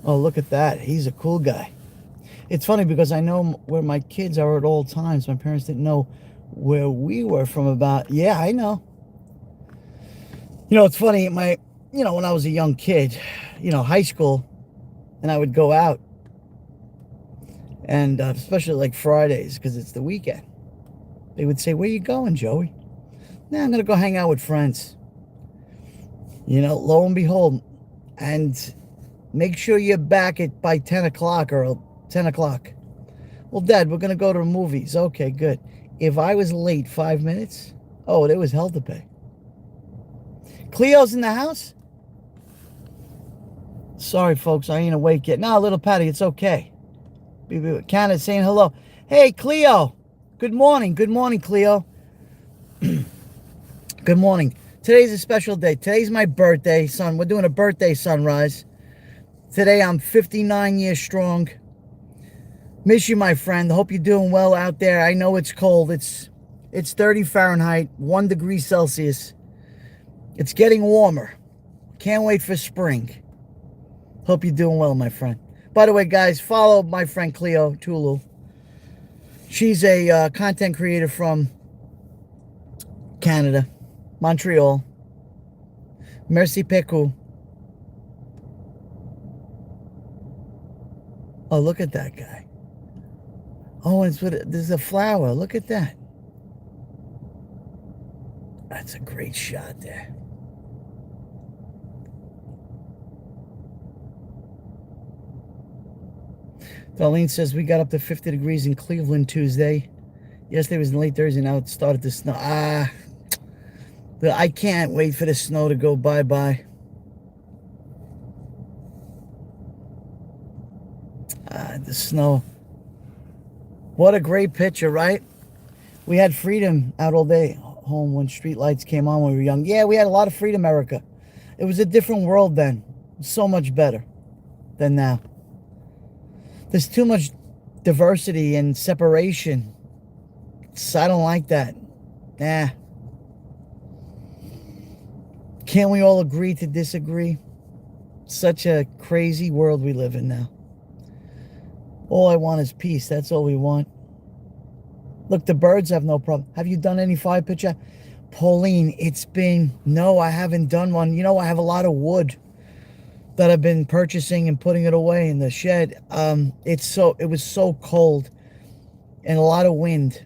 Oh, look at that. He's a cool guy. It's funny because I know where my kids are at all times. My parents didn't know where we were from about... Yeah, I know. You know, it's funny. When I was a young kid, high school, and I would go out, and especially like Fridays because it's the weekend, they would say, "Where you going, Joey?" "Nah, I'm going to go hang out with friends." Lo and behold, and make sure you're back by 10 o'clock or 10 o'clock. "Well, Dad, we're going to go to the movies." "Okay, good." If I was late 5 minutes, oh, there was hell to pay. Cleo's in the house? Sorry, folks, I ain't awake yet. No, little Patty, it's okay. Candace saying hello. Hey, Cleo. Good morning. Good morning, Cleo. Good morning. Today's a special day. Today's my birthday, son. We're doing a birthday sunrise. Today I'm 59 years strong. Miss you, my friend. Hope you're doing well out there. I know it's cold. It's 30 Fahrenheit, 1 degree Celsius. It's getting warmer. Can't wait for spring. Hope you're doing well, my friend. By the way, guys, follow my friend Cleo Tulu. She's a content creator from Canada, Montreal. Merci beaucoup. Oh, look at that guy. Oh, there's a flower. Look at that. That's a great shot there. Darlene says we got up to 50 degrees in Cleveland Tuesday. Yesterday was in late Thursday. Now it started to snow. I can't wait for the snow to go bye-bye. The snow. What a great picture, right? We had freedom out all day home when street lights came on when we were young. Yeah, we had a lot of freedom, America. It was a different world then. So much better than now. There's too much diversity and separation. I don't like that. Nah. Can't we all agree to disagree? Such a crazy world we live in now. All I want is peace. That's all we want. Look, the birds have no problem. Have you done any fire picture? Pauline, no, I haven't done one. I have a lot of wood that I've been purchasing and putting it away in the shed. It was so cold and a lot of wind.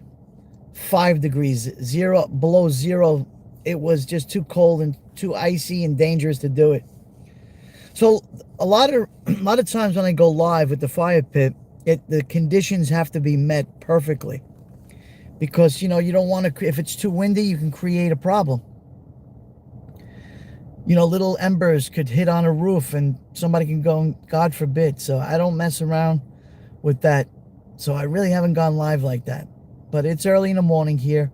5 degrees, below zero. It was just too cold and too icy and dangerous to do it. So a lot of times when I go live with the fire pit, the conditions have to be met perfectly. Because, you don't want to, if it's too windy, you can create a problem. Little embers could hit on a roof and somebody can go, God forbid. So I don't mess around with that. So I really haven't gone live like that. But it's early in the morning here.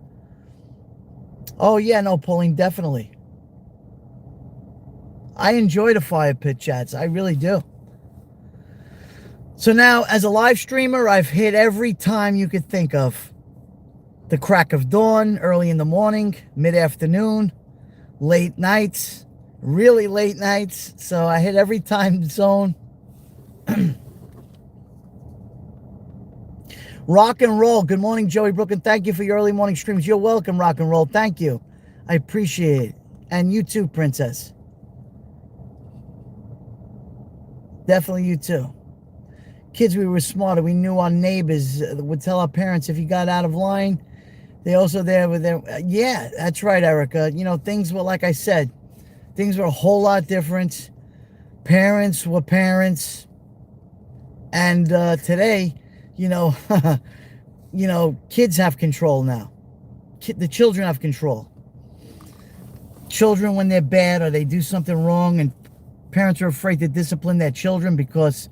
Oh, yeah, no, Pauline, definitely. I enjoy the fire pit chats. I really do. So now, as a live streamer, I've hit every time you could think of. The crack of dawn, early in the morning, mid-afternoon, late nights, really late nights. So I hit every time zone. Rock and roll. Good morning, JoeyBklyn. Thank you for your early morning streams. You're welcome, rock and roll. Thank you. I appreciate it. And you too, princess. Definitely you too. Kids, we were smarter. We knew our neighbors would tell our parents if you got out of line. They also there with their, yeah, that's right, Erica. You know, things were, like I said, things were a whole lot different. Parents were parents. And today, you know, kids have control now. The children have control. Children, when they're bad or they do something wrong, and parents are afraid to discipline their children because,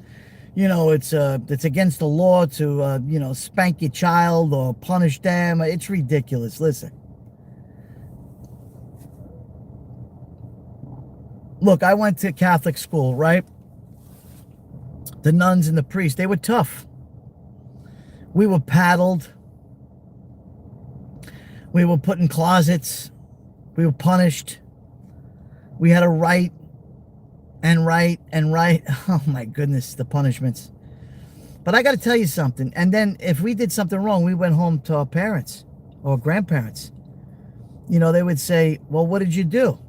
you know, it's against the law to, spank your child or punish them. It's ridiculous. Listen. Look, I went to Catholic school, right? The nuns and the priests, they were tough. We were paddled. We were put in closets. We were punished. We had to write and write and write. Oh my goodness, the punishments. But I got to tell you something. And then if we did something wrong, we went home to our parents or grandparents. You know, they would say, well, what did you do?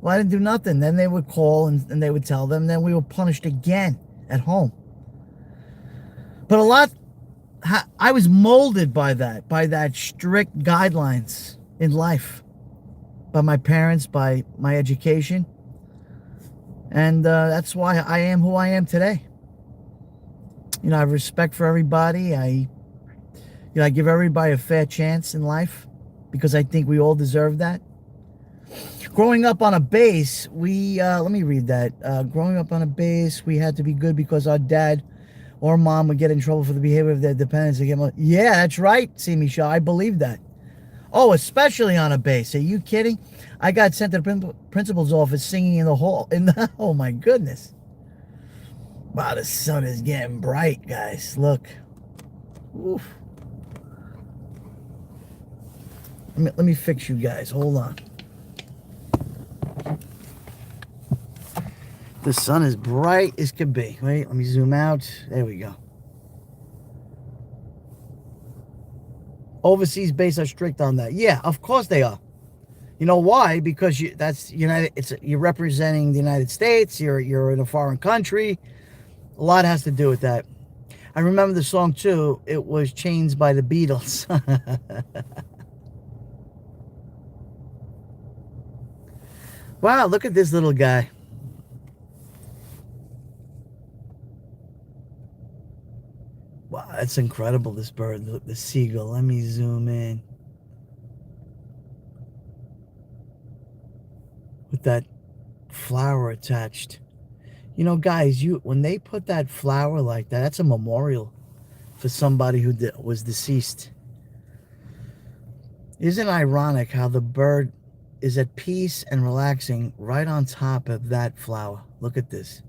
Well, I didn't do nothing. Then they would call and they would tell them. Then we were punished again at home. But I was molded by that strict guidelines in life. By my parents, by my education. And that's why I am who I am today. You know, I have respect for everybody. I give everybody a fair chance in life because I think we all deserve that. Growing up on a base, let me read that. Growing up on a base, we had to be good because our dad or mom would get in trouble for the behavior of their dependents. Yeah, that's right, see Michelle. I believe that. Oh, especially on a base. Are you kidding? I got sent to the principal's office singing in the hall. Oh my goodness. Wow, the sun is getting bright, guys. Look. Oof. Let me fix you guys. Hold on. The sun is bright as could be. Wait, let me zoom out. There we go. Overseas bases are strict on that. Yeah, of course they are. You know why? Because you're representing the United States. You're in a foreign country. A lot has to do with that. I remember the song too. It was Chains by the Beatles. Wow, look at this little guy. Wow, that's incredible, this bird, the seagull. Let me zoom in. With that flower attached. You know, guys, when they put that flower like that, that's a memorial for somebody who was deceased. Isn't it ironic how the bird is at peace and relaxing right on top of that flower? Look at this.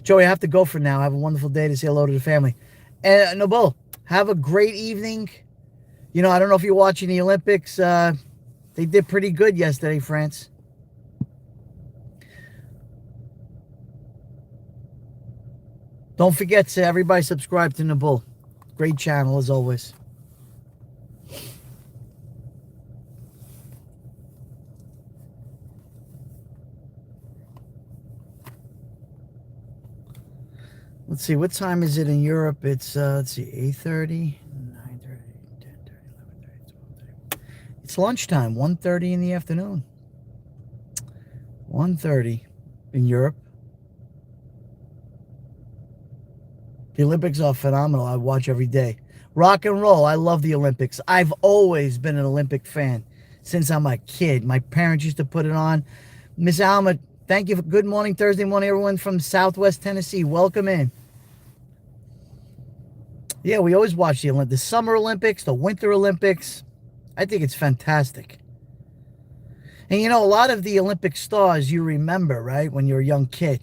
Joey, I have to go for now. Have a wonderful day to say hello to the family. And Noble, have a great evening. You know, I don't know if you're watching the Olympics. They did pretty good yesterday, France. Don't forget to everybody subscribe to Noble. Great channel as always. Let's see, what time is it in Europe? It's, let's see, 8:30, 9:30, 10:30, 11:30, 12:30. It's lunchtime, 1:30 in the afternoon. 1:30 in Europe. The Olympics are phenomenal. I watch every day. Rock and roll. I love the Olympics. I've always been an Olympic fan since I'm a kid. My parents used to put it on. Miss Alma, thank you. For good morning, Thursday morning, everyone from Southwest Tennessee. Welcome in. Yeah, we always watch the Summer Olympics, the Winter Olympics. I think it's fantastic. And you know, a lot of the Olympic stars you remember, right, when you're a young kid.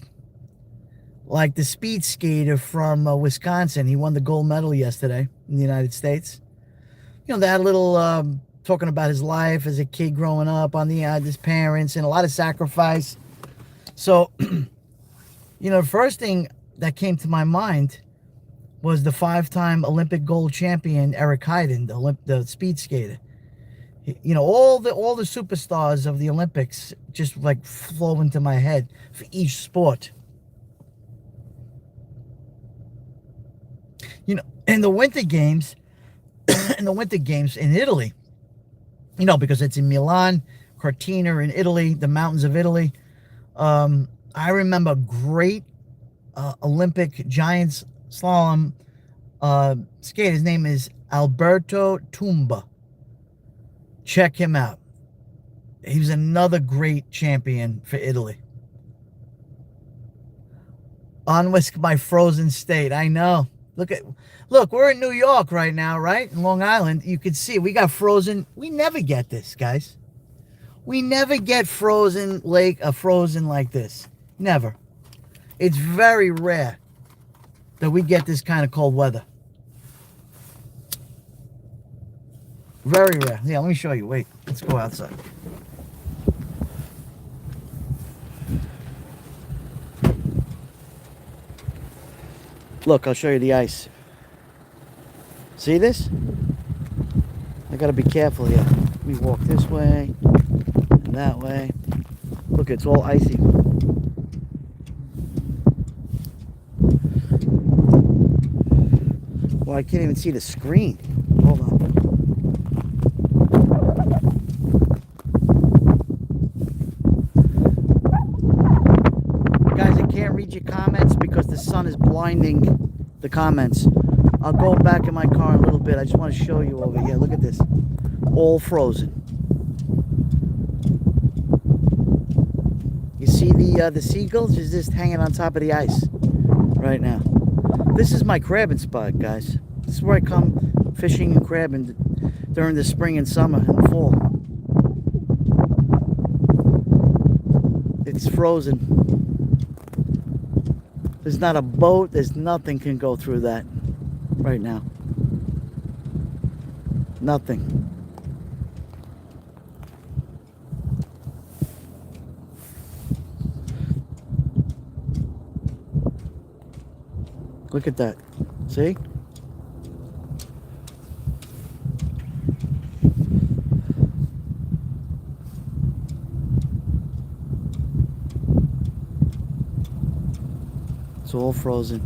Like the speed skater from Wisconsin. He won the gold medal yesterday in the United States. You know, that little talking about his life as a kid growing up on the his parents and a lot of sacrifice. So, you know, the first thing that came to my mind was the 5-time Olympic gold champion Eric Heiden, the speed skater. You know, all the superstars of the Olympics just like flow into my head for each sport. You know, in the Winter Games, in Italy, you know, because it's in Milan, Cortina in Italy, the mountains of Italy. I remember a great Olympic giant slalom skater. His name is Alberto Tumba. Check him out. He was another great champion for Italy. On with my frozen state. I know. Look, we're in New York right now, right? In Long Island. You can see we got frozen. We never get this, guys. We never get frozen like this. Never. It's very rare that we get this kind of cold weather. Very rare. Yeah, let me show you. Wait, let's go outside. Look, I'll show you the ice. See this? I gotta be careful here. Let me walk this way and that way. Look, it's all icy. Well, I can't even see the screen. Hold on. Guys, I can't read your comments because the sun is blinding the comments. I'll go back in my car in a little bit. I just want to show you over here. Look at this. All frozen. You see the seagulls is just hanging on top of the ice right now. This is my crabbing spot, guys. This is where I come fishing and crabbing during the spring and summer and fall. It's frozen. There's not a boat, there's nothing can go through that right now. Nothing. Look at that. See? It's all frozen.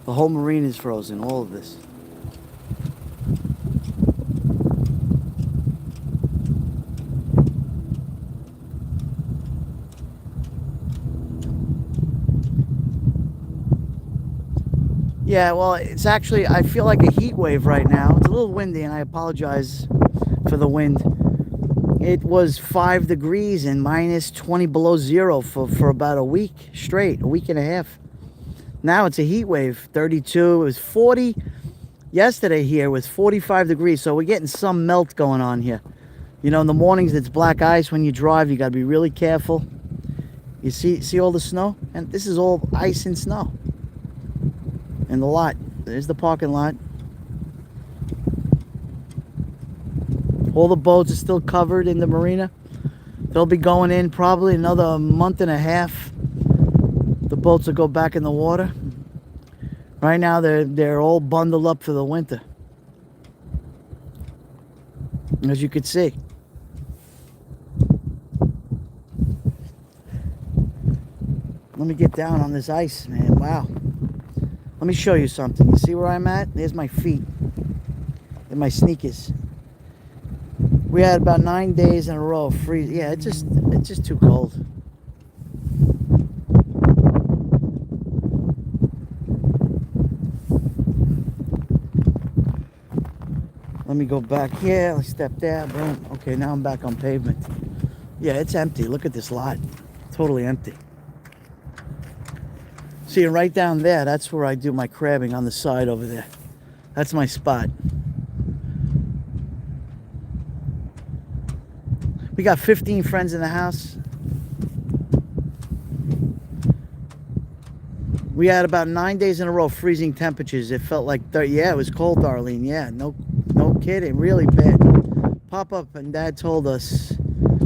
The whole marine is frozen, all of this. Yeah, well, it's actually, I feel like a heat wave right now. It's a little windy, and I apologize for the wind. It was 5 degrees and minus 20 below zero for about a week straight, a week and a half. Now it's a heat wave, 32. It was 40 yesterday here. It was 45 degrees, so we're getting some melt going on here. You know, in the mornings, it's black ice. When you drive, you got to be really careful. You see all the snow? And this is all ice and snow. And the lot, there's the parking lot. All the boats are still covered in the marina. They'll be going in probably another month and a half. The boats will go back in the water. Right now they're all bundled up for the winter, as you could see. Let me get down on this ice, man. Wow. Let me show you something. You see where I'm at? There's my feet and my sneakers. We had about 9 days in a row of freeze. Yeah, it's just too cold. Let me go back here. Let's step there. Boom. Okay, now I'm back on pavement. Yeah, it's empty. Look at this lot. Totally empty. See, right down there, that's where I do my crabbing, on the side over there. That's my spot. We got 15 friends in the house. We had about 9 days in a row freezing temperatures. It felt like, yeah, it was cold, Darlene. Yeah, no kidding, really bad. Pop-Up and Dad told us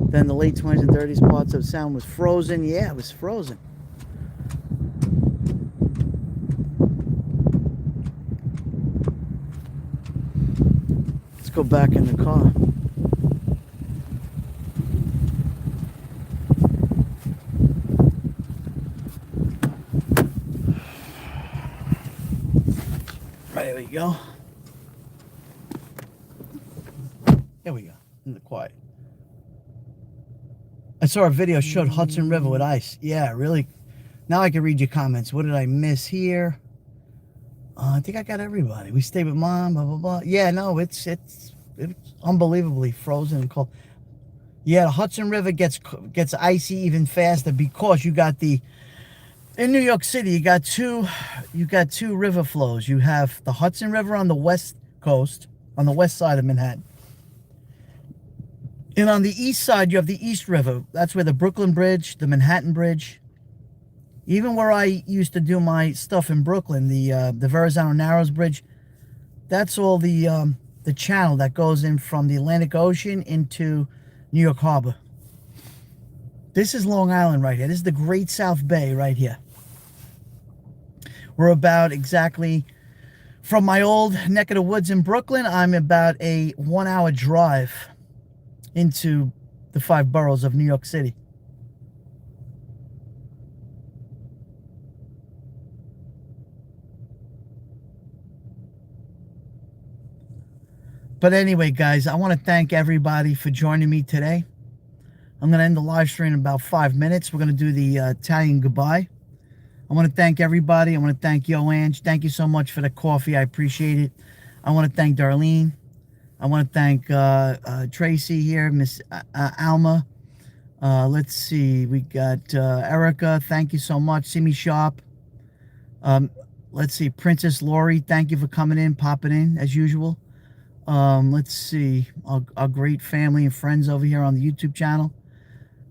then the late 20s and 30s parts of sound was frozen. Yeah, it was frozen. Let's go back in the car. There we go. Here we go, in the quiet. I saw a video showed Hudson River with ice. Yeah, really. Now I can read your comments. What did I miss here? I think I got everybody. We stayed with Mom, blah, blah, blah. Yeah, no, it's unbelievably frozen and cold. Yeah, the Hudson River gets icy even faster because you got in New York City, you got two river flows. You have the Hudson River on the west coast, on the west side of Manhattan. And on the east side, you have the East River. That's where the Brooklyn Bridge, the Manhattan Bridge, even where I used to do my stuff in Brooklyn, the Verrazano Narrows Bridge, that's all the channel that goes in from the Atlantic Ocean into New York Harbor. This is Long Island right here. This is the Great South Bay right here. We're about exactly, from my old neck of the woods in Brooklyn, I'm about a 1-hour drive into the 5 boroughs of New York City. But anyway, guys, I want to thank everybody for joining me today. I'm going to end the live stream in about 5 minutes. We're going to do the Italian goodbye. I want to thank everybody. I want to thank Ange. Thank you so much for the coffee. I appreciate it. I want to thank Darlene. I want to thank Tracy here, Miss Alma. Let's see. We got Erica. Thank you so much. Simi Sharp. Let's see. Princess Lori. Thank you for coming in, popping in, as usual. Let's see. Our great family and friends over here on the YouTube channel.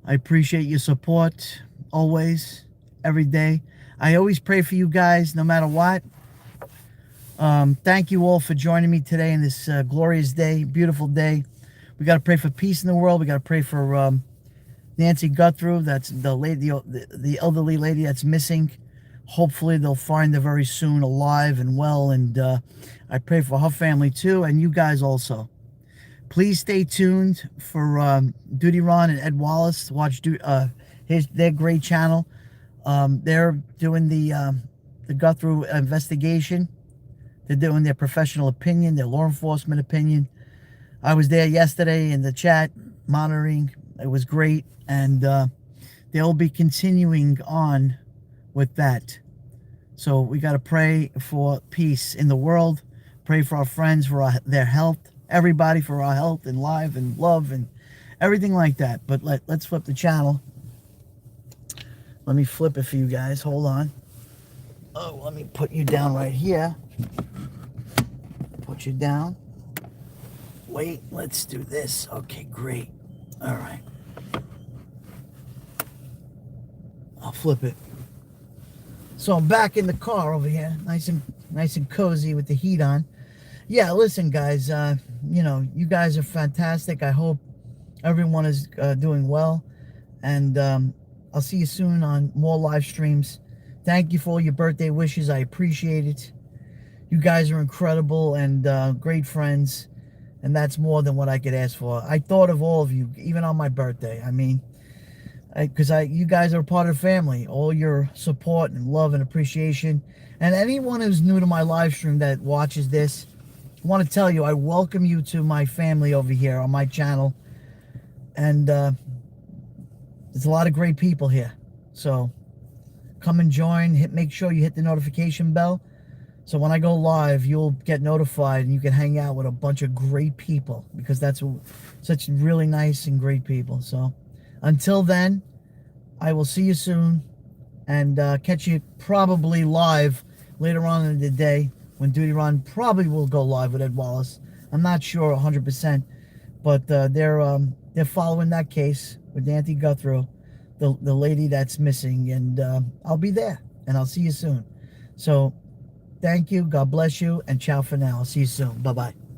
I appreciate your support always, every day. I always pray for you guys, no matter what. Thank you all for joining me today in this glorious day, beautiful day. We got to pray for peace in the world. We got to pray for Nancy Guthrie. That's the lady, the elderly lady that's missing. Hopefully they'll find her very soon, alive and well. And I pray for her family too, and you guys also. Please stay tuned for Duty Ron and Ed Wallace to watch their great channel. They're doing the Guthrie investigation. They're doing their professional opinion, their law enforcement opinion. I was there yesterday in the chat monitoring. It was great. And they'll be continuing on with that. So we got to pray for peace in the world. Pray for our friends, for their health. Everybody for our health and life and love and everything like that. But let's flip the channel. Let me flip it for you guys. Hold on. Oh, let me put you down right here. Put you down. Wait, let's do this. Okay, great. All right. I'll flip it. So I'm back in the car over here, nice and cozy with the heat on. Yeah, listen, guys. You know, you guys are fantastic. I hope everyone is doing well, and I'll see you soon on more live streams. Thank you for all your birthday wishes. I appreciate it. You guys are incredible and great friends, and that's more than what I could ask for. I thought of all of you, even on my birthday. I mean, because you guys are a part of the family. All your support and love and appreciation. And anyone who's new to my live stream that watches this, I want to tell you, I welcome you to my family over here on my channel. And there's a lot of great people here. So come and join. Make sure you hit the notification bell. So when I go live, you'll get notified and you can hang out with a bunch of great people, because that's such really nice and great people. So until then, I will see you soon and catch you probably live later on in the day when Duty Ron probably will go live with Ed Wallace. I'm not sure 100%, but they're they're following that case with Nancy Guthrie, the lady that's missing, and I'll be there, and I'll see you soon. So thank you, God bless you, and ciao for now. I'll see you soon. Bye-bye.